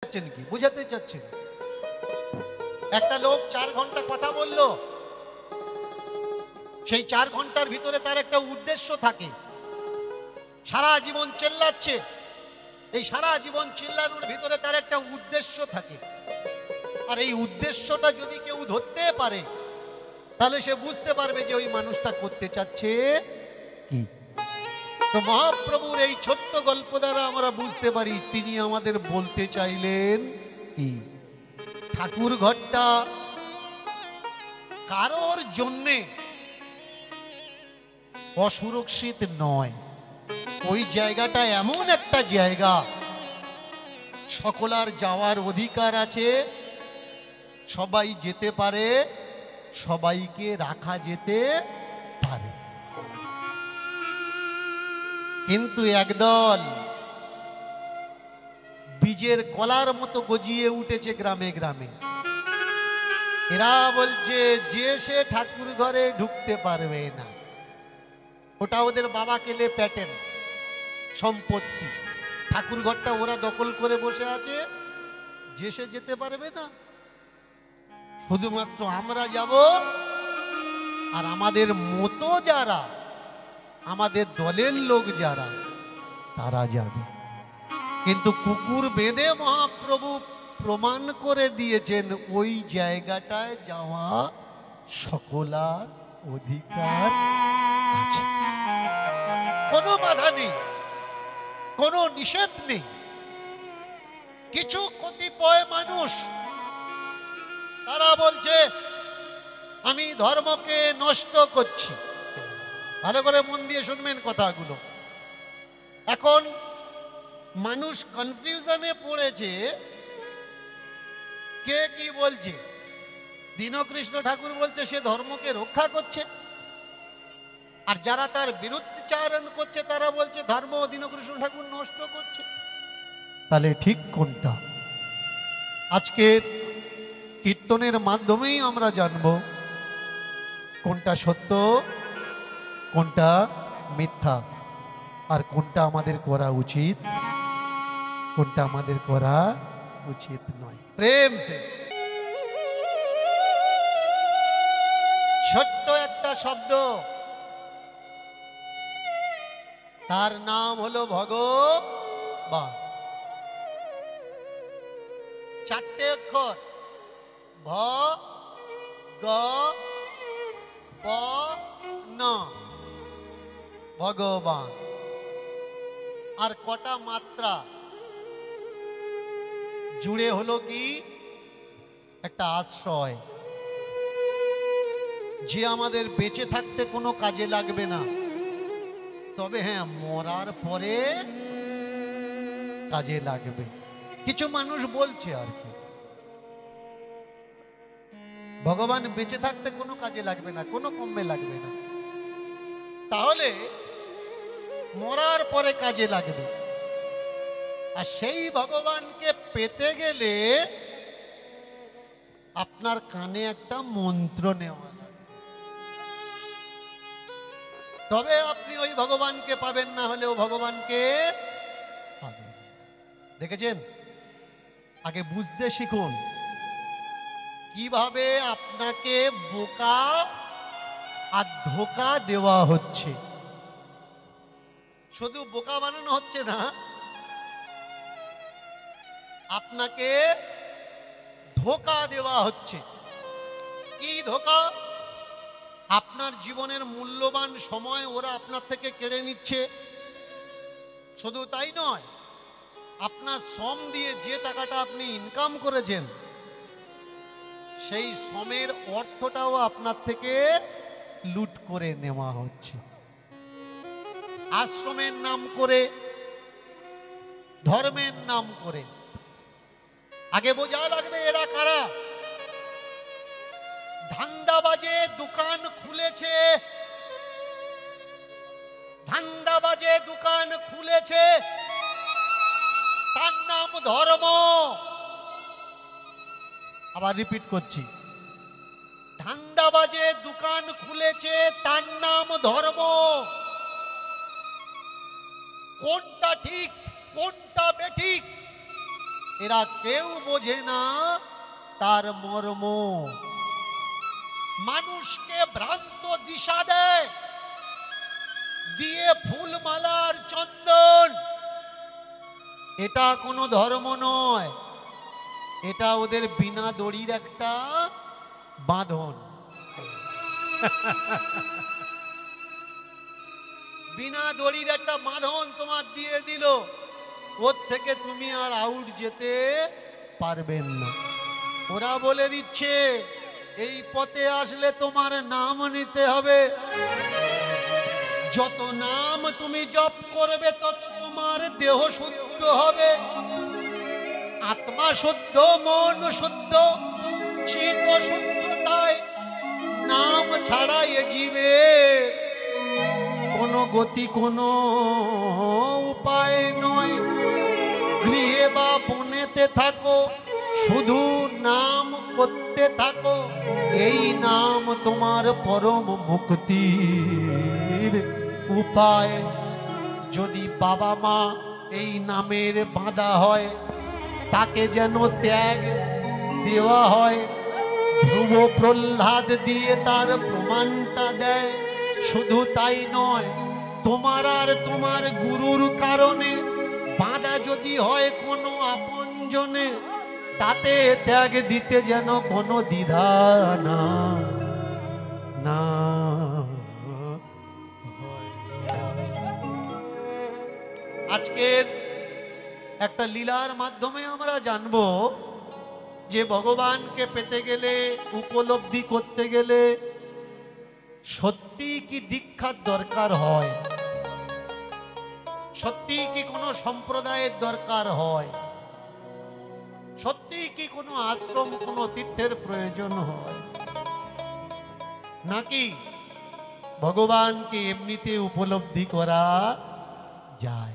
চাচ্ছেন কি, বুঝাতে চাচ্ছেন? একটা লোক 4 ঘন্টা কথা বললো, সেই 4 ঘন্টার ভিতরে তার একটা উদ্দেশ্য থাকে। সারা জীবন চেল্লাচ্ছে, এই সারা জীবন চিল্লানোর ভিতরে তার একটা উদ্দেশ্য থাকে। আর এই উদ্দেশ্যটা যদি কেউ ধরতে পারে, তাহলে সে বুঝতে পারবে যে ওই মানুষটা করতে চাচ্ছে কি। তো মহাপ্রভুর এই ছোট্ট গল্প দ্বারা আমরা বুঝতে পারি তিনি আমাদের বলতে চাইলেন কি। ঠাকুর ঘরটা কারোর জন্যে অসুরক্ষিত নয়। ওই জায়গাটা এমন একটা জায়গা, সকলার যাওয়ার অধিকার আছে, সবাই যেতে পারে, সবাইকে রাখা যেতে পারে। কিন্তু একদল বীজের কলার মতো গজিয়ে উঠেছে গ্রামে গ্রামে। এরা বলছে যে সে ঠাকুর ঘরে ঢুকতে পারবে না, ওটা ওদের বাবা কেলে প্যাটেন সম্পত্তি। ঠাকুর ঘরটা ওরা দখল করে বসে আছে, যে সে যেতে পারবে না, শুধুমাত্র আমরা যাব। আর আমাদের মতো যারা, আমাদের দলের লোক যারা, তারা যাবে। কিন্তু কুকুর বেঁধে মহাপ্রভু প্রমাণ করে দিয়েছেন ওই জায়গাটায় যাওয়া সকলার অধিকার আছে। কোনো বাধা নেই, কোনো নিষেধ নেই। কিছু কতিপয় মানুষ তারা বলছে আমি ধর্মকে নষ্ট করছি। ভালো করে মন দিয়ে শুনবেন কথাগুলো। এখন মানুষ কনফিউশনে পড়েছে, কে কি বলছে। দীনকৃষ্ণ ঠাকুর বলছে সে ধর্মকে রক্ষা করছে, আর যারা তার বিরুদ্ধাচরণ করছে তারা বলছে ধর্ম দীনকৃষ্ণ ঠাকুর নষ্ট করছে। তাহলে ঠিক কোনটা? আজকের কীর্তনের মাধ্যমেই আমরা জানব কোনটা সত্য, কোনটা মিথ্যা, আর কোনটা আমাদের করা উচিত, কোনটা আমাদের করা উচিত নয়। প্রেম সে ছোট্ট একটা শব্দ, তার নাম হলো ভগবান। 4টে অক্ষর, ভ গ ব ন, ভগবান। আর কটা মাত্রা জুড়ে হলো কি একটা আশ্রয়, যে আমাদের বেঁচে থাকতে কোনো কাজে লাগবে না, তবে হ্যাঁ মরার পরে কাজে লাগবে। কিছু মানুষ বলছে আর কি ভগবান বেঁচে থাকতে কোনো কাজে লাগবে না, কোনো কমে লাগবে না, তাহলে মরার পরে কাজে লাগবে। আর সেই ভগবানকে পেতে গেলে আপনার কানে একটা মন্ত্র নেওয়া লাগবে, তবে আপনি ওই ভগবানকে পাবেন, না হলেও ভগবানকে পাবেন। দেখেছেন? আগে বুঝতে শিখুন কিভাবে আপনাকে বোকা আর ধোঁকা দেওয়া হচ্ছে। শুধু বোকা বানানো হচ্ছে না, আপনাকে ধোঁকা দেওয়া হচ্ছে। কি ধোঁকা? আপনার জীবনের মূল্যবান সময় ওরা আপনার থেকে কেড়ে নিচ্ছে। শুধু তাই নয়, আপনার শ্রম দিয়ে যে টাকাটা আপনি ইনকাম করেছেন, সেই শ্রমের অর্থটাও আপনার থেকে লুট করে নেওয়া হচ্ছে। আশ্রমের নাম করে, ধর্মের নাম করে। আগে বোঝা লাগবে এরা কারা। ধান্দাবাজে দোকান খুলেছে, ধান্দাবাজে দোকান খুলেছে, তার নাম ধর্ম। আবার রিপিট করছি, ধান্দাবাজে দোকান খুলেছে, তার নাম ধর্ম। কোনটা ঠিক, কোনটা বেঠিক এরা কেউ বোঝে না তার মর্ম। মানুষকে ভ্রান্ত দিশা দেয়, দিয়ে ফুলমালার চন্দন। এটা কোনো ধর্ম নয়, এটা ওদের বিনা দড়ির একটা বাঁধন। বিনা দড়ির একটা বাঁধন তোমার দিয়ে দিল, ওর থেকে তুমি আর আউট যেতে পারবেন না। ওরা বলে দিচ্ছে এই পথে আসলে তোমার নাম নিতে হবে, যত নাম তুমি জপ করবে তত তোমার দেহ শুদ্ধ হবে, আত্মা শুদ্ধ, মন শুদ্ধ, চিত্ত শুদ্ধ। তাই নাম ছাড়া এ জীবের কোনো গতি, কোনো উপায় নয়। গৃহে বা বনেতে থাকো, শুধু নাম করতে থাকো, এই নাম তোমার পরম মুক্তির উপায়। যদি বাবা মা এই নামের বাঁধা হয়, তাকে যেন ত্যাগ দেওয়া হয়। ধ্রুব প্রহ্লাদ দিয়ে তার প্রমাণটা দেয়। শুধু তাই নয়, তোমার আর তোমার গুরুর কারণে বাঁধা যদি হয় কোনো আপনজনে, তাতে ত্যাগ দিতে যেন কোনো দ্বিধা না না। আজকের একটা লীলার মাধ্যমে আমরা জানবো যে ভগবানকে পেতে গেলে, উপলব্ধি করতে গেলে সত্যি কি দীক্ষার দরকার হয়, সত্যি কি কোনো সম্প্রদায়ের দরকার হয়, সত্যি কি কোনো আশ্রম, কোনো তীর্থের প্রয়োজন হয়, নাকি ভগবানকে এমনিতে উপলব্ধি করা যায়।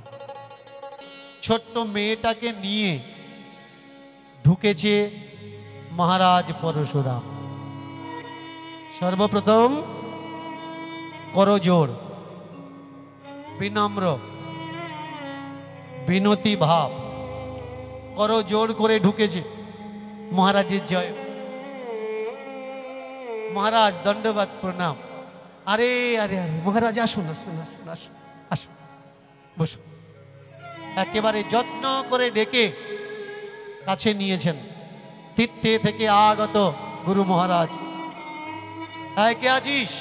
ছোট্ট মেয়েটাকে নিয়ে ঢুকেছে মহারাজ পরশুরাম। সর্বপ্রথম করজোড়, বিনম্র, বিনতি ভাব, করজোড় করে ঢুকেছে। মহারাজের জয়। মহারাজ দণ্ডবাদ প্রণাম। আরে আরে আরে মহারাজ আসুন আসুন আসুন আসুন আসুন, বসুন। একেবারে যত্ন করে ডেকে কাছে নিয়েছেন। তীর্থে থেকে আগত গুরু মহারাজ। কে আছিস?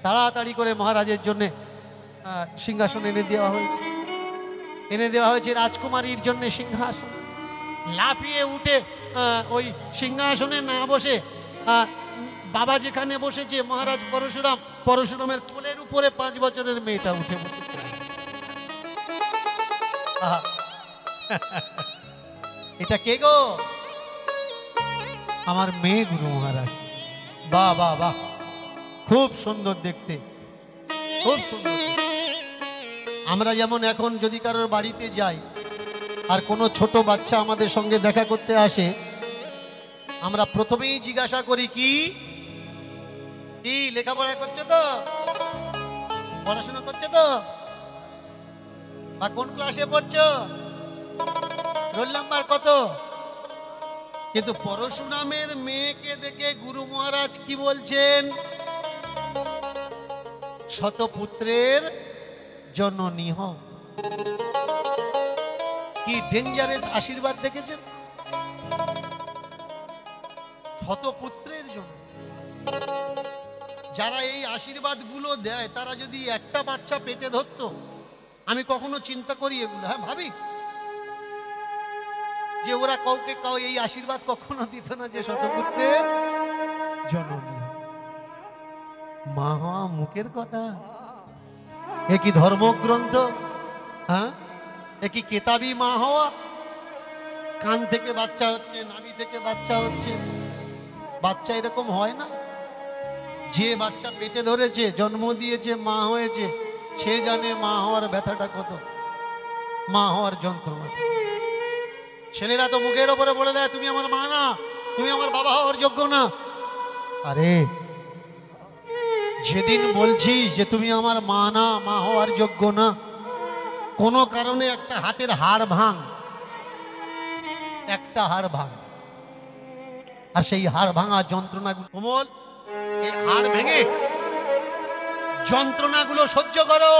তাড়াতাড়ি করে মহারাজের জন্য সিংহাসন এনে দেওয়া হয়েছে। রাজকুমারীর জন্য সিংহাসন। লাফিয়ে উঠে ওই সিংহাসনে না বসে বাবা যেখানে বসেছে মহারাজ পরশুরাম, পরশুরামের কোলের উপরে 5 বছরের মেয়েটা উঠে বসেছে। এটা কে গো? আমার মেয়ে গুরু মহারাজ। বাহ বাহ বাহ, খুব সুন্দর দেখতে, খুব সুন্দর। আমরা যেমন এখন যদি কারোর বাড়িতে যাই আর কোনো ছোট বাচ্চা আমাদের সঙ্গে দেখা করতে আসে, আমরা প্রথমেই জিজ্ঞাসা করি কি কি লেখাপড়া করছে তো, পড়াশোনা করছে তো, বা কোন ক্লাসে পড়ছো, রোল নাম্বার কত। কিন্তু পরশুরামের মেয়েকে দেখে গুরু মহারাজ কি বলছেন? শতপুত্রের জননী হও। কি ডেঞ্জারাস আশীর্বাদ দেখেছেন? শতপুত্রের জন্য। যারা এই আশীর্বাদ গুলো দেয় তারা যদি একটা বাচ্চা পেটে ধরতো, আমি কখনো চিন্তা করি এগুলো, হ্যাঁ ভাবি যে ওরা কাউকে এই আশীর্বাদ কখনো দিত না যে শতপুত্রের জননী। মা হওয়া মুখের কথা, এ কি ধর্মগ্রন্থ? হ্যাঁ, এ কি কেতাবি মা হওয়া? কান থেকে বাচ্চা হচ্ছে, নাভি থেকে বাচ্চা হচ্ছে। বাচ্চা এরকম হয় না। যে বাচ্চা পেটে ধরেছে, জন্ম দিয়েছে, মা হয়েছে, সে জানে মা হওয়ার ব্যথাটা কত, মা হওয়ার যন্ত্রণা। ছেলেরা তো মুখের ওপরে বলে দেয় তুমি আমার মা না, তুমি আমার বাবা হওয়ার যোগ্য না। আরে যেদিন বলছিস যে তুমি আমার মা না, মা হওয়ার যোগ্য না, কোনো কারণে একটা হাতের হাড় ভাঙ, একটা হাড় ভাঙা, আর সেই হাড় ভাঙা যন্ত্রণাগুলো, কোমল এই হাড় ভেঙে যন্ত্রণাগুলো সহ্য করো।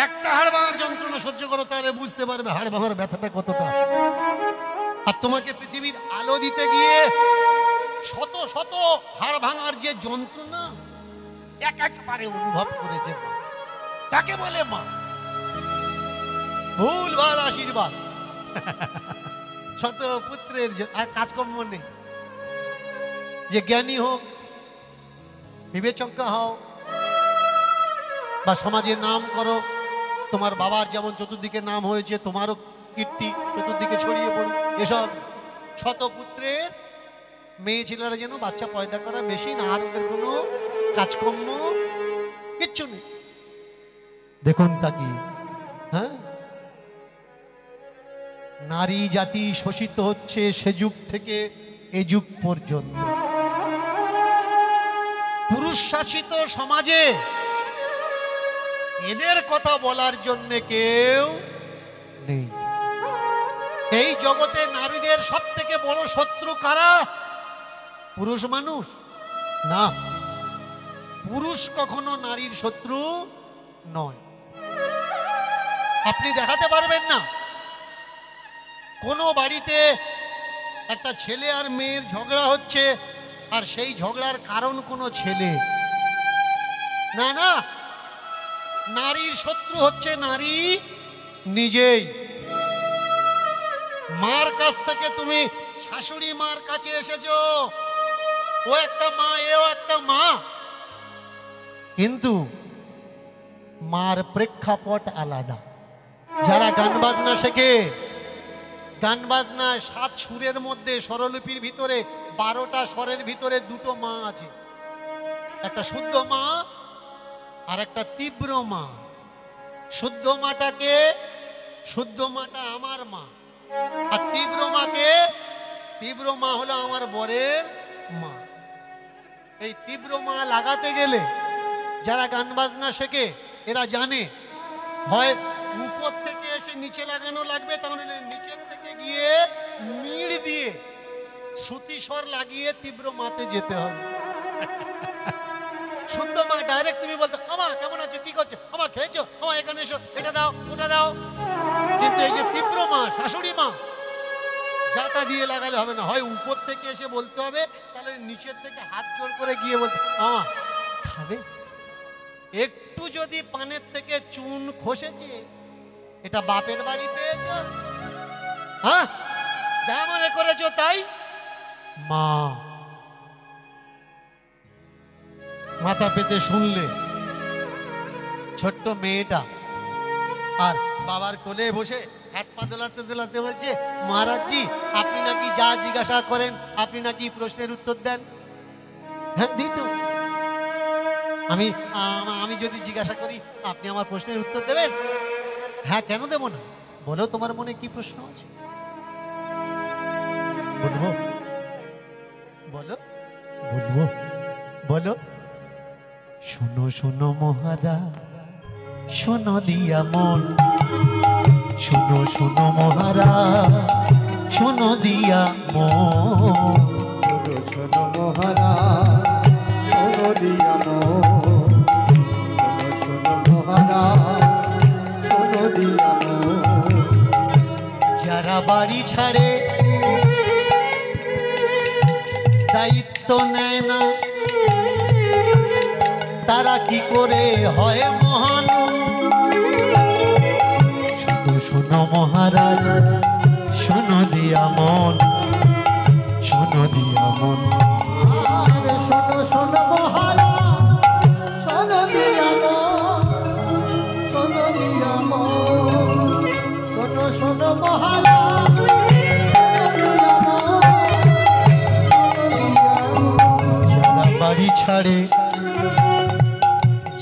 একটা হাড় ভাঙার যন্ত্রণা সহ্য করো, তাহলে বুঝতে পারবে হাড় ভাঙার ব্যথাটা কতটা। আর তোমাকে পৃথিবীর আলো দিতে গিয়ে শত শত হাড় ভাঙার যে যন্ত্রণা একবারে অনুভব করেছে মা, তাকে বলে মা। ভুল ভাল আশীর্বাদ। শত পুত্রের আর কাজকর্ম নেই, যে জ্ঞানী হোক, বিবেচজ্ঞা হও, বা সমাজে নাম করো। তোমার বাবার যেমন চতুর্দিকে নাম হয়েছে, তোমারও কীর্তি চতুর্দিকে ছড়িয়ে পড়ুক। এসব শত পুত্রের মেয়ে ছেলেরা যেন বাচ্চা পয়দা করা বেশি না, আর ওদের কোনো কাজকর্ম কিচ্ছু নেই। দেখুন তাকি, হ্যাঁ, নারী জাতি শোষিত হচ্ছে সে যুগ থেকে এ যুগ পর্যন্ত। পুরুষ শাসিত সমাজে এদের কথা বলার জন্য কেউ নেই। এই জগতে নারীদের সব থেকে বড় শত্রু কারা? পুরুষ মানুষ না, পুরুষ কখনো নারীর শত্রু নয়। আপনি দেখাতে পারবেন না কোনো বাড়িতে একটা ছেলে আর মেয়ের ঝগড়া হচ্ছে, আর সেই ঝগড়ার কারণ কোনো ছেলে না, না, নারীর শত্রু হচ্ছে নারী নিজেই। মার কাছ থেকে তুমি শাশুড়ি মার কাছে এসেছো, ও একটা মা, এও একটা মা, কিন্তু মার প্রেক্ষাপট আলাদা। যারা গান বাজনা শেখে, গান বাজনা 7 সুরের মধ্যে স্বরলিপির ভিতরে 12টা স্বরের ভিতরে 2টো মা আছে, একটা শুদ্ধ মা আর একটা তীব্র মা। শুদ্ধ মাটাকে, শুদ্ধ মাটা আমার মা, আর তীব্র মাকে, তীব্র মা হলো আমার বরের মা। এই তীব্র মা লাগাতে গেলে যারা গান বাজনা শেখে এরা জানে, হয় উপর থেকে এসে নিচে লাগানো লাগবে, তাহলে নিচের থেকে গিয়ে মিড় দিয়ে শ্রুতি স্বর লাগিয়ে তীব্র মাতে যেতে হবে। শুদ্ধ মা ডাইরেক্ট তুমি বলতে, আমা কেমন আছো, কি করছো, আমা খেয়েছো, আমা এখানে এসো, এটা দাও, ওটা দাও। কিন্তু এই যে তীব্র মা, শাশুড়ি মা, যাটা দিয়ে লাগালে হবে না, হয় উপর থেকে এসে বলতে হবে, তাহলে নিচের থেকে হাত জোর করে গিয়ে বলতে, আমা খাবে। একটু যদি পানের থেকে চুন খসেছে, এটা বাপের বাড়ি পেয়েছ, হ্যাঁ, যা মনে করেছো তাই। মা মাথা পেতে শুনলে ছোট্ট মেয়েটা, আর বাবার কোলে বসে হাত পা দোলাতে দোলাতে বলছে, মহারাজজি আপনি নাকি যা জিজ্ঞাসা করেন, আপনি নাকি প্রশ্নের উত্তর দেন। হ্যাঁ দিই তো, আমি যদি জিজ্ঞাসা করি আপনি আমার প্রশ্নের উত্তর দেবেন? হ্যাঁ, কেন দেব না, বলো তোমার মনে কি প্রশ্ন আছে, বলবো, বলো, বলবো, বলো। শোনো শোনো মহারাজ, শোনো দিয়া মন, শোনো শোনো মহারাজ, শোনো দিয়া মন, শোনো শোনো মহারাজ, শোনো দিয়া মন, শোনো শোনো মহারাজ, শোনো দিয়া মন। যারা বাড়ি ছাড়ে, দায়িত্ব নেয় না, তারা কি করে হয় মহান? শোনো শোনো মহারাজ, শোনো দিয়া মন, শোনো দিয়া মন। আরে শোনো শোনো মহারাজ, শোনো দিয়া মন, শোনো দিয়া মন, শোনো শোনো মহারাজ, যারা বাড়ি ছাড়ে,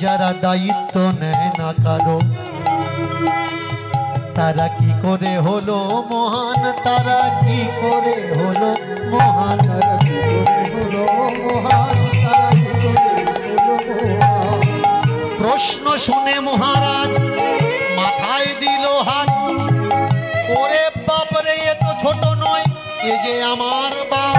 যারা দায়িত্ব নেয় না কারো, তারা কি করে হলো মহান? তারা কি করে হলো মহান? তারা কি করে হলো মহান? তারা কি করে হলো মহান? প্রশ্ন শুনে মহারাজ মাথায় দিল হাত, ওরে বাপ যে আমার বাপ,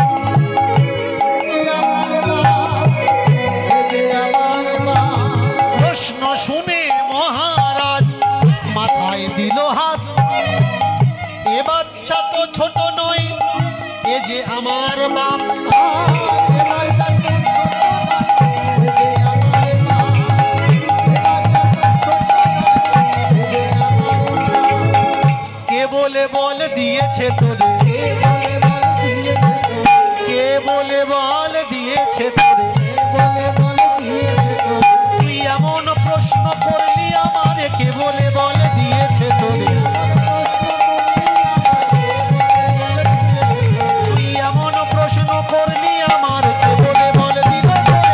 প্রশ্ন শুনে মহারাজ মাথায় দিল হাত। এ বাচ্চা তো ছোট নয়, এ যে আমার বাপ। কে বলে বল দিয়েছে তোরে, কে বলে বল দিয়েছে তোরে, তুই এমন প্রশ্ন করলি আমারে, কে বলে বল দিয়েছে তোরে, তুই এমন প্রশ্ন করলি আমার, কে বলে বল দিল তোরে।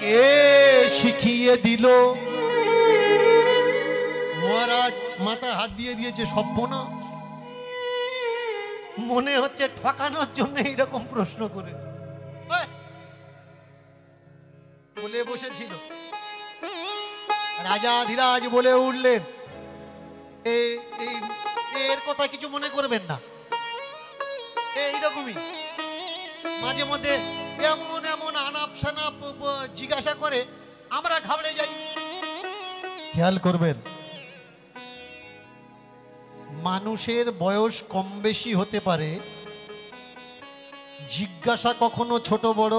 কে শিখিয়ে দিল? মহারাজ মাথায় হাত দিয়ে দিয়েছে। সভ্যনা, মনে হচ্ছে ঠকানোর জন্য এইরকম প্রশ্ন করেছে। বলে বসেছিল। রাজা ধীরাজ বলে উঠলেন, এর কথা কিছু মনে করবেন না। এইরকমই মাঝে মধ্যে এমন এমন আনাপ সানাপ জিজ্ঞাসা করে, আমরা ঘাবড়ে যাই। খেয়াল করবেন, মানুষের বয়স কম বেশি হতে পারে, জিজ্ঞাসা কখনো ছোট বড়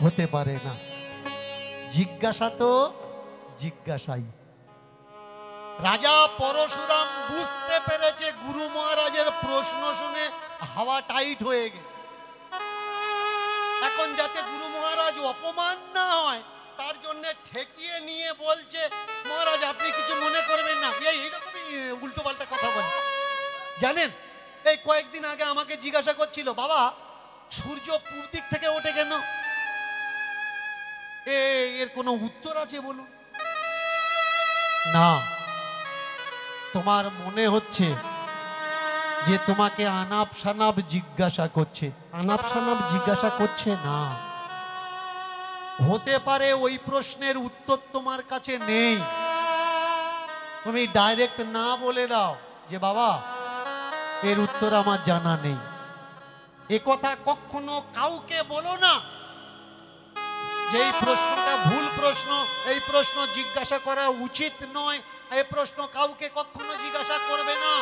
হতে পারে না। জিজ্ঞাসা তো জিজ্ঞাসাই। রাজা পরশুরাম বুঝতে পেরেছে গুরু মহারাজের প্রশ্ন শুনে হাওয়া টাইট হয়ে গেছে। এখন যাতে গুরু মহারাজ অপমান না হয় তার জন্য ঠেকিয়ে নিয়ে বলছে, মহারাজ আপনি কিছু মনে করবেন না। এইরকমই উল্টো পাল্টা কথা বলে। জানেন, এই কয়েকদিন আগে আমাকে জিজ্ঞাসা করছিল, বাবা সূর্য পূর্ব দিক থেকে ওঠে কেন? এর কোনো উত্তর আছে বলুন? না, তোমার মনে হচ্ছে যে তোমাকে আনাপ সানাপ জিজ্ঞাসা করছে। আনাপ সানাপ জিজ্ঞাসা করছে না। হতে পারে ওই প্রশ্নের উত্তর তোমার কাছে নেই, তুমি ডাইরেক্ট না বলে দাও যে বাবা এর উত্তর আমার জানা নেই। এ কথা কখনো কাউকে বলো না যে এই প্রশ্নটা ভুল প্রশ্ন, এই প্রশ্ন জিজ্ঞাসা করা উচিত নয়। এই প্রশ্ন কাউকে কখনো জিজ্ঞাসা করবে না।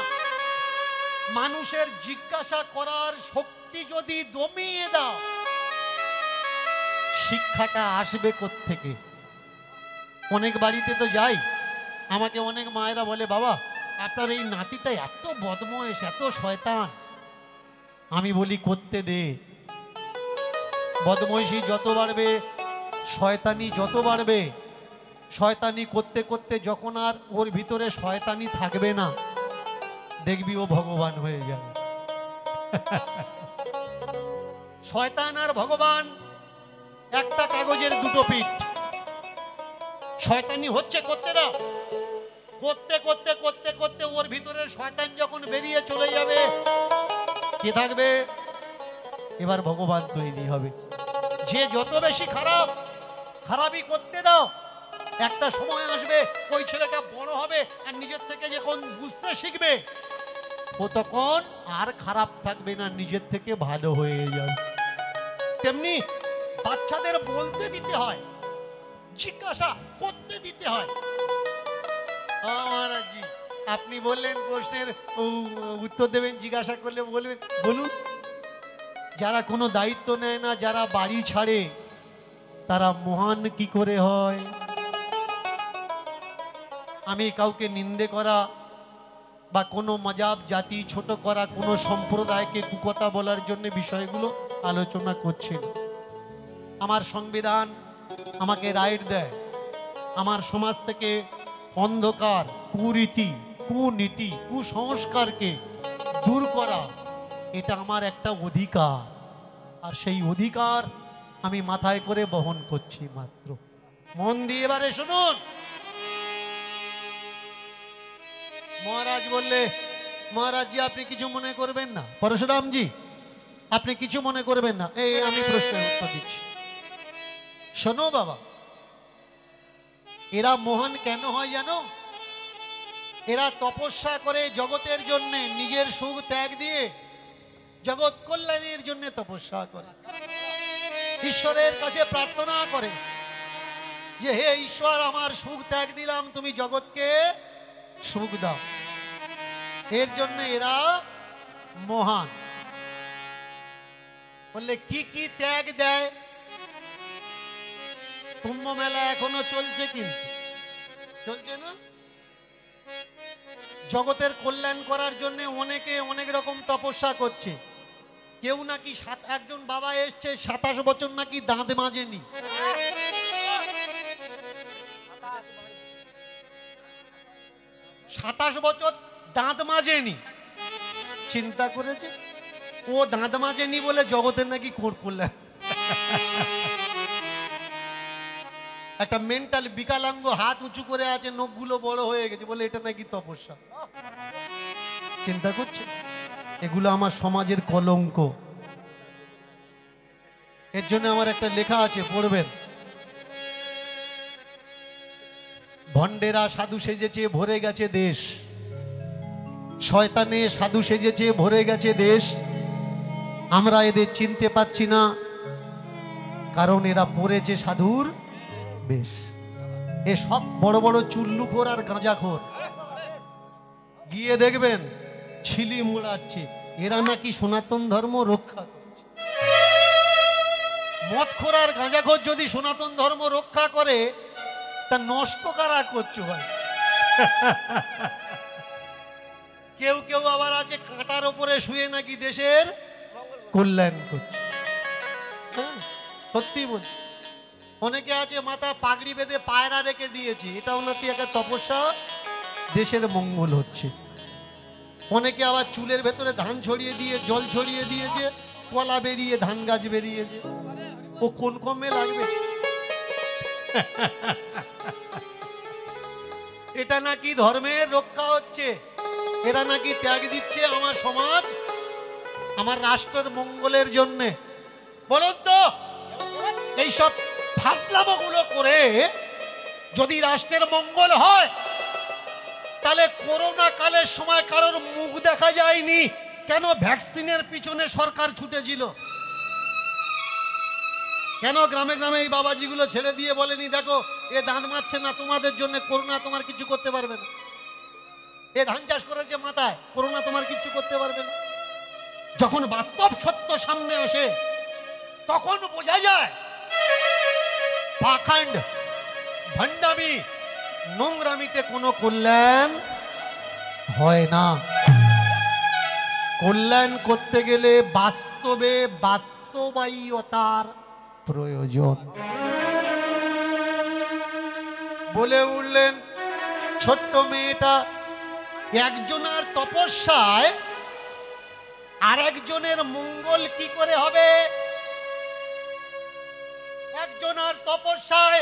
মানুষের জিজ্ঞাসা করার শক্তি যদি দমিয়ে দাও, শিক্ষাটা আসবে কোত্থেকে? অনেক বাড়িতে তো যাই, আমাকে অনেক মায়েরা বলে, বাবা আপনার এই নাতিটা এত বদমাইশ, এত শয়তান। আমি বলি করতে দে, বদমাইশি যত বাড়বে, শয়তানি যত বাড়বে, শয়তানি করতে করতে যখন আর ওর ভিতরে শয়তানি থাকবে না, দেখবি ও ভগবান হয়ে যাবে। শয়তান আর ভগবান একটা কাগজের দুটো পিঠ। শয়তানি হচ্ছে করতে দাও, করতে করতে করতে করতে ওর ভিতরে শয়তান যখন বেরিয়ে চলে যাবে, কে থাকবে? এবার ভগবান তৈরি হবে। যে যত বেশি খারাপ, খারাপই করতে দাও, একটা সময় আসবে ওই ছেলেটা বড় হবে আর নিজের থেকে যখন বুঝতে শিখবে, ও তখন আর খারাপ থাকবে না, নিজের থেকে ভালো হয়ে যাবে। তেমনি বাচ্চাদের বলতে দিতে হয়, জিজ্ঞাসা করতে দিতে হয়। মহারাজজি আপনি বললেন প্রশ্নের উত্তর দেবেন, জিজ্ঞাসা করলে বলবেন। বলুন, যারা কোনো দায়িত্ব নেয় না, যারা বাড়ি ছাড়ে, তারা মহান কি করে হয়? আমি কাউকে নিন্দে করা বা কোনো মজাব জাতি ছোট করা, কোনো সম্প্রদায়কে কুকথা বলার জন্য বিষয়গুলো আলোচনা করছি না। আমার সংবিধান আমাকে রাইট দেয়, আমার সমাজ থেকে অন্ধকার, কুরীতি, কুনীতি, কুসংস্কারকে দূর করা, এটা আমার একটা অধিকার। আর সেই অধিকার আমি মাথায় করে বহন করছি মাত্র। মন দিয়ে এবারে শুনুন। মহারাজ বললে, মহারাজজি আপনি কিছু মনে করবেন না, পরশুরামজি আপনি কিছু মনে করবেন না, এই আমি প্রশ্নের উত্তর দিচ্ছি। শোনো বাবা, এরা মহান কেন হয় জানো? এরা তপস্যা করে জগতের জন্য, নিজের সুখ ত্যাগ দিয়ে জগৎ কল্যাণের জন্য তপস্যা করে, ঈশ্বরের কাছে প্রার্থনা করে যে হে ঈশ্বর, আমার সুখ ত্যাগ দিলাম, তুমি জগৎকে সুখ দাও। এর জন্য এরা মহান। বললে কি কি ত্যাগ দেয়? কুম্ভ মেলা এখনো চলছে, কিন্তু চলছে না? জগতের কল্যাণ করার জন্য অনেকে অনেক রকম তপস্যা করছে। কেউ নাকি একজন বাবা এসছে 27 বছর নাকি দাঁত মাজেনি। 27 বছর দাঁত মাজেনি। চিন্তা করেছে ও দাঁত মাজেনি বলে জগতের নাকি কল্যাণ। একটা মেন্টাল বিকলাঙ্গ হাত উঁচু করে আছে, নখগুলো বড় হয়ে গেছে, বলে এটা নাকি তপস্যা। চিন্তা করছে এগুলো আমার সমাজের কলঙ্ক। এর জন্য আমার একটা লেখা আছে, পড়বেন। ভণ্ডেরা সাধু সেজেছে, ভরে গেছে দেশ। শয়তানে সাধু সেজেছে, ভরে গেছে দেশ। আমরা এদের চিনতে পাচ্ছি না, কারণ এরা পড়েছে সাধুর বেশ। এ সব বড় বড় চুল্লুখোর আর গাঁজাখোর। গিয়ে দেখবেন ছিলি মোড়াচ্ছে, এরা নাকি সনাতন ধর্ম রক্ষা করছে। মদখোর আর গাঁজাখোর যদি সনাতন ধর্ম রক্ষা করে, তা নষ্ট কারা করছো ভাই? কেউ কেউ আবার আছে কাঁটার উপরে শুয়ে নাকি দেশের কল্যাণ করছে। সত্যি বলছি, অনেকে আছে মাথা পাগড়ি বেঁধে পায়রা রেখে দিয়েছে, এটাও নাকি একটা তপস্যা, দেশের মঙ্গল হচ্ছে। অনেকে আবার চুলের ভেতরে ধান ছড়িয়ে দিয়ে, জল ছড়িয়ে দিয়েছে, কলা বেরিয়ে ধান গাছ বেরিয়েছে। ও কোন কমে লাগবে? এটা নাকি ধর্মের রক্ষা হচ্ছে, এরা নাকি ত্যাগ দিচ্ছে আমার সমাজ, আমার রাষ্ট্রের মঙ্গলের জন্য। বলুন তো, এইসব ফাজলামোগুলো করে যদি রাষ্ট্রের মঙ্গল হয়, তাহলে করোনা কালের সময় কারোর মুখ দেখা যায়নি কেন? ভ্যাকসিনের পিছনে সরকার ছুটেছিল কেন? গ্রামে গ্রামে এই বাবাজিগুলো ছেড়ে দিয়ে বলেনি দেখো এ ধান মারছে না, তোমাদের জন্য করোনা তোমার কিছু করতে পারবে না। এ ধান চাষ করেছে মাথায়, করোনা তোমার কিছু করতে পারবে না। যখন বাস্তব সত্য সামনে আসে তখন বোঝা যায় পাখণ্ড, ভণ্ডামি, নোংরামিতে কোনো কল্যাণ হয় না। কল্যাণ করতে গেলে বাস্তবে বাস্তবায়িতার প্রয়োজন। বলে উঠলেন ছোট্ট মেয়েটা, একজনের তপস্যায় আর একজনের মঙ্গল কি করে হবে? একজনের তপস্যায়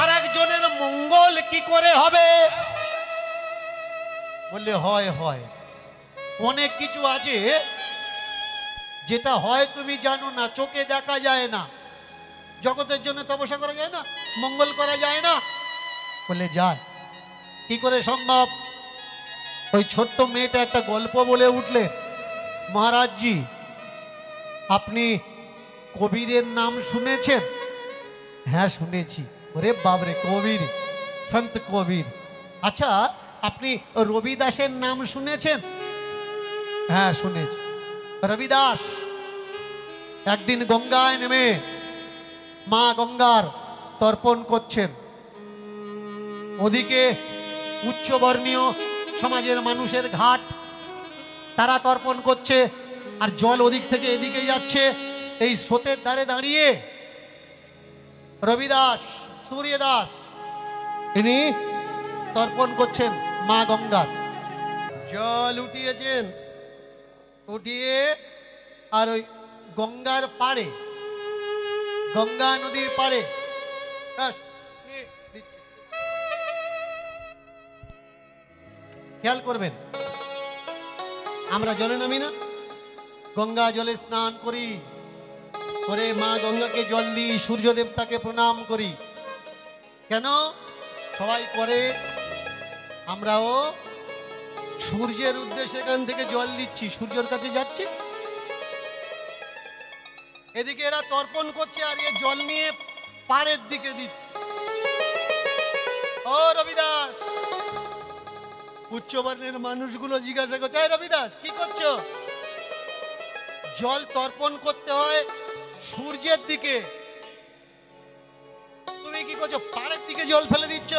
আর একজনের মঙ্গল কি করে হবে? বললে হয় হয়, অনেক কিছু আছে যেটা হয় তুমি জানো না, চোখে দেখা যায় না। জগতের জন্য তপস্যা করা যায় না, মঙ্গল করা যায় না। বলে যায়, কি করে সম্ভব? ওই ছোট্ট মেয়েটা একটা গল্প বলে উঠলে, মহারাজজি আপনি কবিরের নাম শুনেছেন? হ্যাঁ শুনেছি। ওরে বাবরে, কবির, সন্ত কবির। আচ্ছা আপনি রবিদাসের নাম শুনেছেন? হ্যাঁ শুনেছি। রবিদাস একদিন গঙ্গায় নেমে মা গঙ্গার তর্পণ করছেন। ওদিকে উচ্চবর্ণীয় সমাজের মানুষের ঘাট, তারা তর্পণ করছে, আর জল ওদিক থেকে এদিকে যাচ্ছে। এই স্রোতের ধারে দাঁড়িয়ে রবিদাস, সূর্যদাস, ইনি তর্পণ করছেন মা গঙ্গার। জল উঠিয়েছেন, উঠিয়ে আর ওই গঙ্গার পাড়ে, গঙ্গা নদীর পাড়ে খেয়াল করবেন, আমরা জলে নামি না, গঙ্গা জলে স্নান করি, করে মা গঙ্গাকে জল দিই, সূর্য দেবতাকে প্রণাম করি। কেন সবাই করে? আমরাও সূর্যের উদ্দেশ্যে এখান থেকে জল দিচ্ছি, সূর্যের কাছে যাচ্ছি। এদিকে এরা তর্পণ করছে আর এ জল নিয়ে পাড়ের দিকে দিচ্ছে। ও রবিদাস, উচ্চবর্ণের মানুষগুলো জিজ্ঞাসা করছে, রবিদাস কি করছো? জল তর্পণ করতে হয় সূর্যের দিকে, তুমি কি করছো পাড়ের দিকে জল ফেলে দিচ্ছ?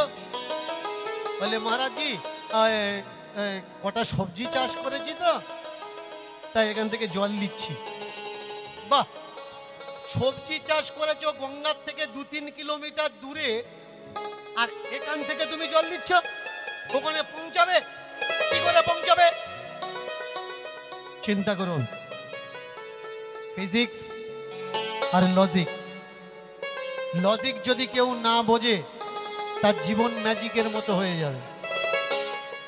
বলে মহারাজজি কটা সবজি চাষ করেছি তো, তাই এখান থেকে জল দিচ্ছি। বাহ, সবজি চাষ করেছো গঙ্গার থেকে 2-3 কিলোমিটার দূরে, আর এখান থেকে তুমি জল দিচ্ছ? ওখানে পৌঁছাবে কি করে? পৌঁছাবে চিন্তা করুন। ফিজিক্স আর লজিক, লজিক যদি কেউ না বোঝে তার জীবন ম্যাজিকের মতো হয়ে যাবে।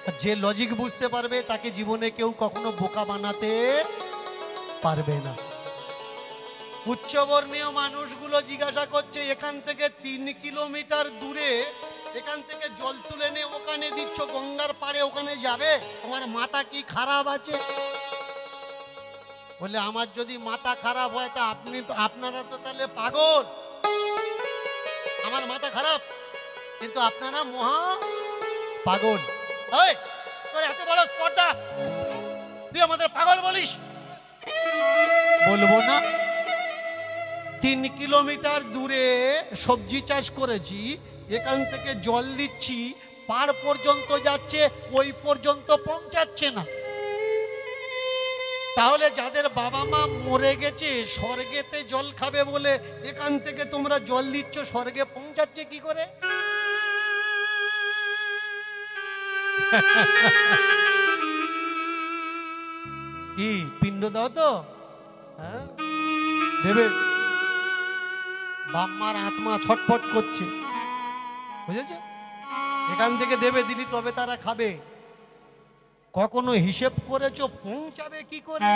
আর যে লজিক বুঝতে পারবে তাকে জীবনে কেউ কখনো বোকা বানাতে পারবে না। উচ্চবর্ণীয় মানুষগুলো জিজ্ঞাসা করছে, এখান থেকে 3 কিলোমিটার দূরে এখান থেকে জল তুলে নে ওখানে দিচ্ছ, গঙ্গার পাড়ে ওখানে যাবে? তোমার মাথা কি খারাপ আছে? বলে আমার যদি মাথা খারাপ হয় তা আপনারা তো তাহলে পাগল। আমার মাথা খারাপ কিন্তু আপনারা মহা পাগল। এই তোর এত বড় স্পর্ধা, তুই আমাদের পাগল বলিস? বলবো না। 3 কিলোমিটার দূরে সবজি চাষ করেছি, এখান থেকে জল দিচ্ছি, পাড় পর্যন্ত যাচ্ছে, ওই পর্যন্ত পৌঁছাচ্ছে না। তাহলে যাদের বাবা মা মরে গেছে স্বর্গেতে জল খাবে বলে এখান থেকে তোমরা জল দিচ্ছ, স্বর্গে পৌঁছাচ্ছে কি করে? কি পিণ্ড দাও তো? হ্যাঁ দেবে। বাম্মার আত্মা ছটফট করছে, বুঝেছে? এখান থেকে দেবে, দিলি তবে তারা খাবে। কখনো হিসেব করেছো পৌঁছাবে কি করে?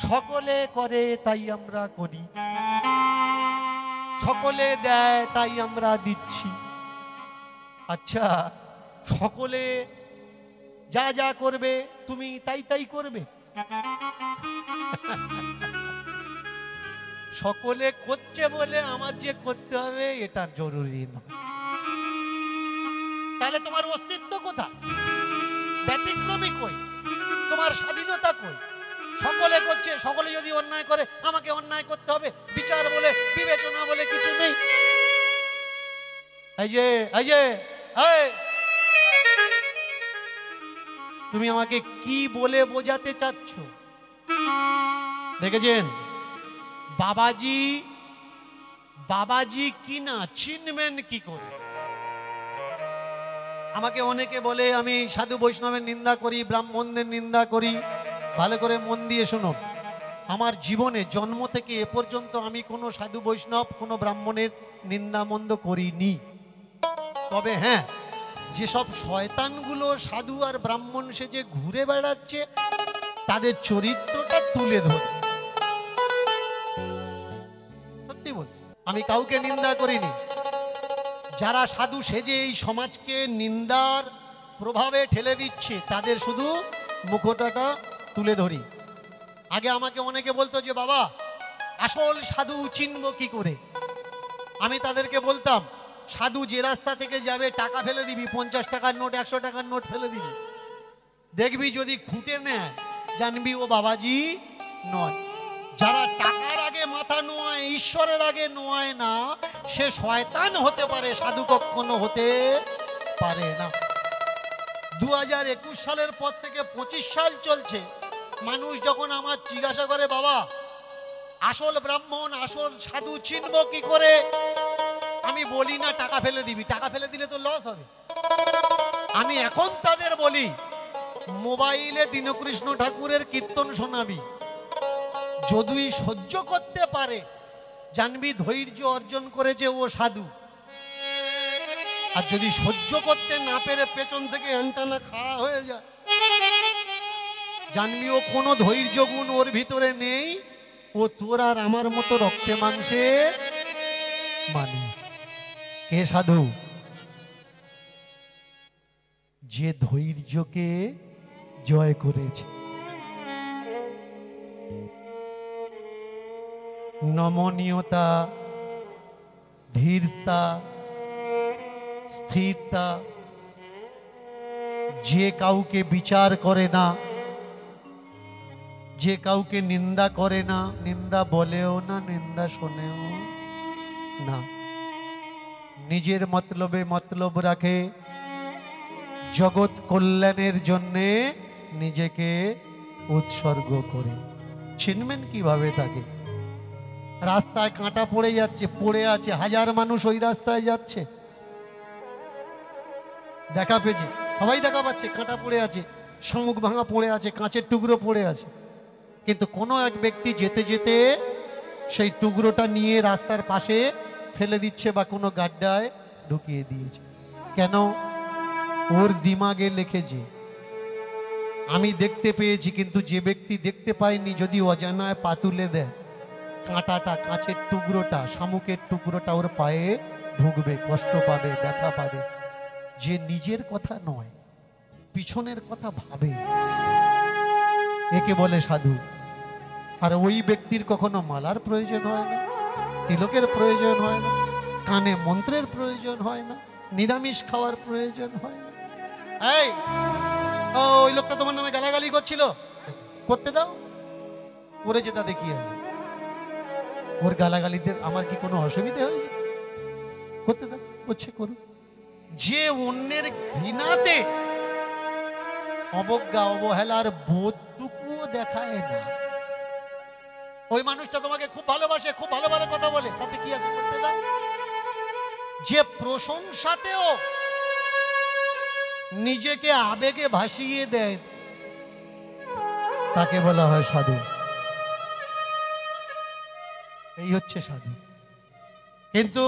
সকলে করে তাই আমরা করি, সকলে দেয় তাই আমরা দিচ্ছি। আচ্ছা, সকলে যা যা করবে তুমি তাই তাই করবে? সকলে করছে বলে আমার যে করতে হবে এটা জরুরি নয়। তাহলে তোমার অস্তিত্ব কোথায়? ব্যতিক্রমী কই? তোমার স্বাধীনতা কই? সকলে করছে, সকলে যদি অন্যায় করে আমাকে অন্যায় করতে হবে, বিচার বলে বিবেচনা বলে কিছু নেই। এই যে তুমি আমাকে কি বলে বোঝাতে চাচ্ছ? দেখেছেন বাবাজি কি না চিনবেন কি করে? আমাকে অনেকে বলে আমি সাধু বৈষ্ণবের নিন্দা করি, ব্রাহ্মণদের নিন্দা করি। ভালো করে মন দিয়ে শুনুন, আমার জীবনে জন্ম থেকে এ পর্যন্ত আমি কোনো সাধু বৈষ্ণব কোনো ব্রাহ্মণের নিন্দা মন্দ করিনি। তবে হ্যাঁ, যেসব শয়তানগুলো সাধু আর ব্রাহ্মণ সেজে ঘুরে বেড়াচ্ছে তাদের চরিত্রটা তুলে ধরে। সত্যি বল, আমি কাউকে নিন্দা করিনি। যারা সাধু সেজে এই সমাজকে নিন্দার প্রভাবে ঠেলে দিচ্ছে তাদের শুধু মুখোটাটা তুলে ধরি। আগে আমাকে অনেকে বলতো যে বাবা আসল সাধু চিনব কি করে? আমি তাদেরকে বলতাম, সাধু যে রাস্তা থেকে যাবে টাকা ফেলে দিবি, 50 টাকার নোট 100 টাকার নোট ফেলে দিবি, দেখবি যদি খুঁটে নেয় জানবি ও বাবাজি নয়। যারা টাকার আগে মাথা নোয়ায়, ঈশ্বরের আগে নোয়ায় না, সে শয়তান হতে পারে, সাধু কখনো হতে পারে না। 2021 সালের পর থেকে 25 সাল চলছে, মানুষ যখন আমার জিজ্ঞাসা করে বাবা আসল ব্রাহ্মণ আসল সাধু চিনব কি করে, আমি বলি না টাকা ফেলে দিবি, টাকা ফেলে দিলে তো লস হবে। আমি এখন তাদের বলি মোবাইলে দীনকৃষ্ণ ঠাকুরের কীর্তন শোনাবি, যদি সহ্য করতে পারে জানবি ধৈর্য অর্জন করেছে ও সাধু। আর যদি সহ্য করতে না পেরে পেছন থেকে এন্টানা খাড়া হয়ে যায় জানবি ও কোনো ধৈর্য গুণ ওর ভিতরে নেই, ও তোর আর আমার মতো রক্তে মাংসে মানুষ। কে সাধু? যে ধৈর্যকে জয় করেছে, নমনীয়তা, ধীরতা, স্থিরতা, যে কাউকে বিচার করে না, যে কাউকে নিন্দা করে না, নিন্দা বলেও না, নিন্দা শোনেও না, নিজের মতলবে মতলব রাখে, জগৎ কল্যাণের জন্যে নিজেকে উৎসর্গ করে। চিনবেন কিভাবে তাকে? রাস্তায় কাঁটা পড়ে যাচ্ছে, পড়ে আছে, হাজার মানুষ ওই রাস্তায় যাচ্ছে, দেখা পেয়েছে, সবাই দেখা পাচ্ছে কাঁটা পড়ে আছে, শামুক ভাঙা পড়ে আছে, কাঁচের টুকরো পড়ে আছে, কিন্তু কোনো এক ব্যক্তি যেতে যেতে সেই টুকরোটা নিয়ে রাস্তার পাশে ফেলে দিচ্ছে বা কোনো গাড্ডায় ঢুকিয়ে দিয়েছে। কেন? ওর দিমাগে লিখেছে আমি দেখতে পেয়েছি, কিন্তু যে ব্যক্তি দেখতে পায়নি যদি অজানায় পা তুলে দেয়, কাঁটাটা, কাঁচের টুকরোটা, শামুকের টুকরোটা ওর পায়ে ঢুকবে, কষ্ট পাবে, ব্যথা পাবে। যে নিজের কথা নয়, পিছনের কথা ভাবে, একে বলে সাধু। আর ওই ব্যক্তির কখনো মালার প্রয়োজন হয় না, তিলকের প্রয়োজন হয় না, কানে মন্ত্রের প্রয়োজন হয় না, নিরামিষ খাওয়ার প্রয়োজন হয় না। এই ওই লোকটা তোমার নামে গালাগালি করছিল, করতে দাও, করে যেটা দেখিয়ে আছে। ওর গালাগালিতে আমার কি কোনো অসুবিধা হয়েছে? করতে দাও, করছে করুক। যে অন্যের ঘৃণাতে অবজ্ঞা অবহেলার বোধটুকুও দেখায় না, ওই মানুষটা তোমাকে খুব ভালোবাসে, খুব ভালো ভালো কথা বলে, তাতে কি আছে? করতে দাও। যে প্রশংসাতেও নিজেকে আবেগে ভাসিয়ে দেয়, তাকে বলা হয় সাধু। এই হচ্ছে সাধু। কিন্তু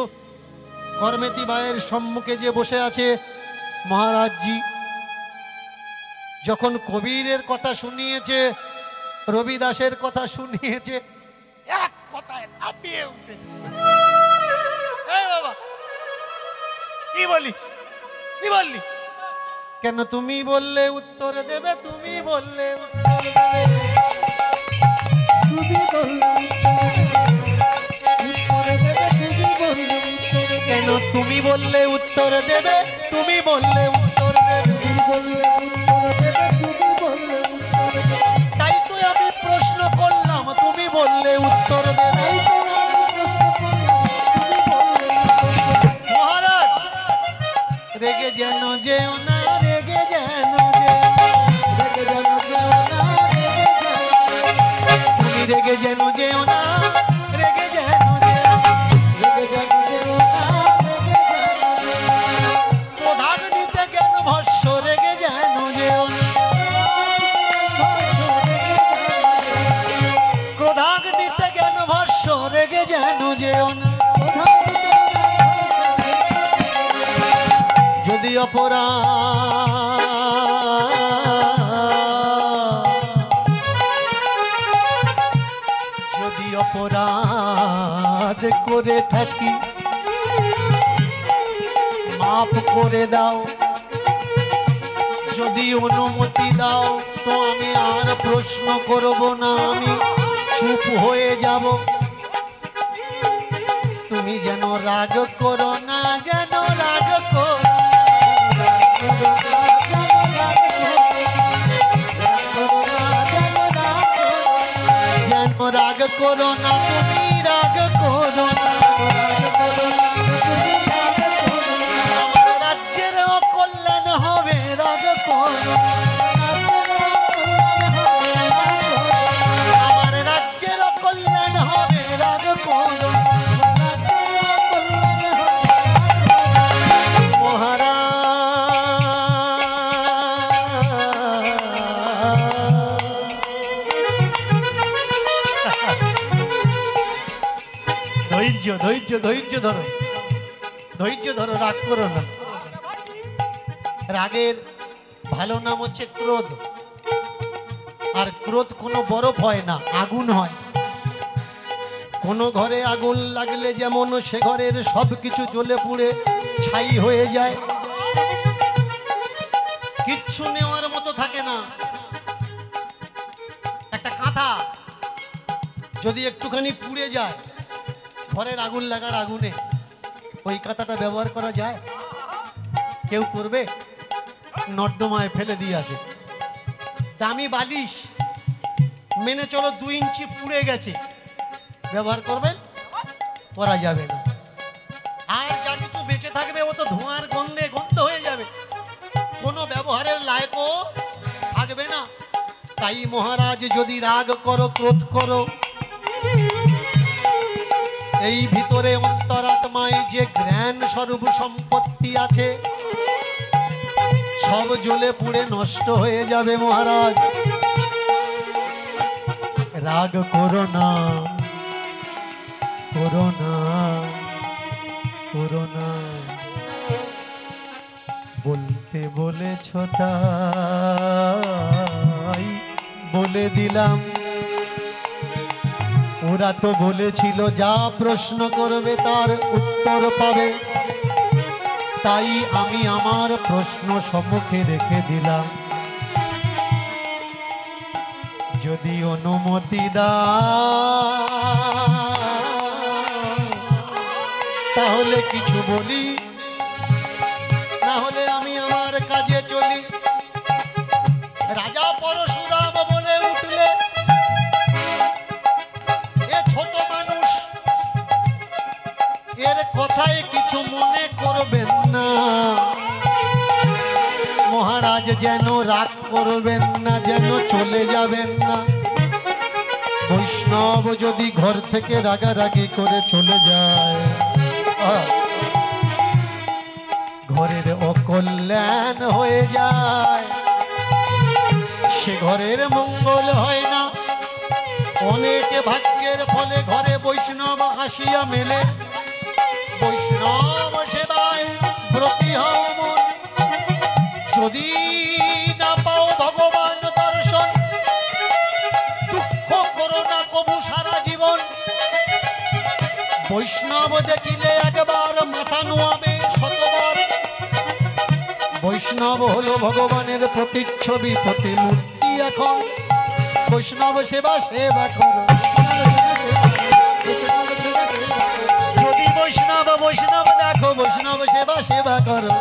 কর্মেতি মায়ের সম্মুখে যে বসে আছে মহারাজজি, যখন কবিরের কথা শুনিয়েছে, রবিদাসের কথা শুনিয়েছে, এক কথায় লাফিয়ে উঠে, এই বাবা কি বলিস, কি বললি? কেন তুমি বললে উত্তর দেবে, তুমি বললে উত্তর দেবে, তুমি বললে কেন তুমি বললে উত্তর দেবে, তুমি বললে উত্তর দেবে, তাই তো আমি প্রশ্ন করলাম, তুমি বললে উত্তর দেবে। মহারাজ রেগে যেন যেও না, রেগে যেন তুমি রেগে যেন যেও না, রেগে যেন প্রধান নিতে জ্ঞান ভস্য, রেগে যেন যেও না, ক্রোধাগ নিতে জ্ঞান ভস্য, রেগে যেন যেও না। যদি অপরাধ করে থাকি, মাফ করে দাও, যদি অনুমতি দাও তো আমি আর প্রশ্ন করব না, আমি চুপ হয়ে যাব। তুমি যেন রাগ করো না, যেন রাগ করো, যেন রাগ করো না, তুমি রাগ করো না। আমার রাজ্যের অকল্যাণ হবে, রাগ করো, আমার রাজ্যের অকল্যাণ হবে, রাগ করো। ধৈর্য ধৈর্য ধৈর্য ধরো, ধৈর্য ধরো, রাগ করো না। রাগের ভালো নাম হচ্ছে ক্রোধ। আর ক্রোধ কোনো বরফ হয় না, আগুন হয়। কোনো ঘরে আগুন লাগলে যেমন সে ঘরের সব কিছু জ্বলে পুড়ে ছাই হয়ে যায়, কিচ্ছু নেওয়ার মতো থাকে না। একটা কাঁথা যদি একটুখানি পুড়ে যায় ঘরের আগুন লাগার আগুনে, ওই কাঁথাটা ব্যবহার করা যায়? কেউ করবে? নর্দমায় ফেলে দিয়ে আসে। দামি বালিশ মেনে চলো 2 ইঞ্চি পুড়ে গেছে, ব্যবহার করবেন? করা যাবে না। আর যা কিছু বেঁচে থাকবে ও তো ধোঁয়ার গন্ধে গন্ধ হয়ে যাবে, কোনো ব্যবহারের লায়কও থাকবে না। তাই মহারাজ যদি রাগ করো, ক্রোধ করো, এই ভিতরে অন্তরাত্মায় যে জ্ঞান স্বরূপ সম্পত্তি আছে সব জ্বলে পুড়ে নষ্ট হয়ে যাবে। মহারাজ রাগ করো না, করো না, করো না। বলতে বলেছ তাই বলে দিলাম, ওরা তো বলেছিল যা প্রশ্ন করবে তার উত্তর পাবে, তাই আমি আমার প্রশ্ন সম্মুখে রেখে দিলাম। যদি অনুমতি দাও তাহলে কিছু বলি, না হলে আমি আমার কাজে চলি। রাজা পরশুরাম বলে উঠলে, এ ছোট মানুষ, এর কথায় কিছু মনে করবেন না। মহারাজ যেন রাগ করবেন না, যেন চলে যাবেন না। বৈষ্ণব যদি ঘর থেকে রাগারাগি করে চলে যায়, ঘরের অকল্যাণ হয়ে যায়, সে ঘরের মঙ্গল হয় না। অনেকে ভাগ্যের ফলে ঘরে বৈষ্ণব আসিয়া মেলে, বৈষ্ণব সেবায় ব্রতী হও মন। যদি না পাও ভগবান দর্শন, দুঃখ করো না কবু সারা জীবন। বৈষ্ণব দেখিলে একবার মাথা নোয়াবে শতবার। বৈষ্ণব হলো ভগবানের প্রতিচ্ছবি, প্রতিমূর্তি। এখন বৈষ্ণব সেবা সেবা করো। যদি বৈষ্ণব দেখো, বৈষ্ণব সেবা সেবা করো।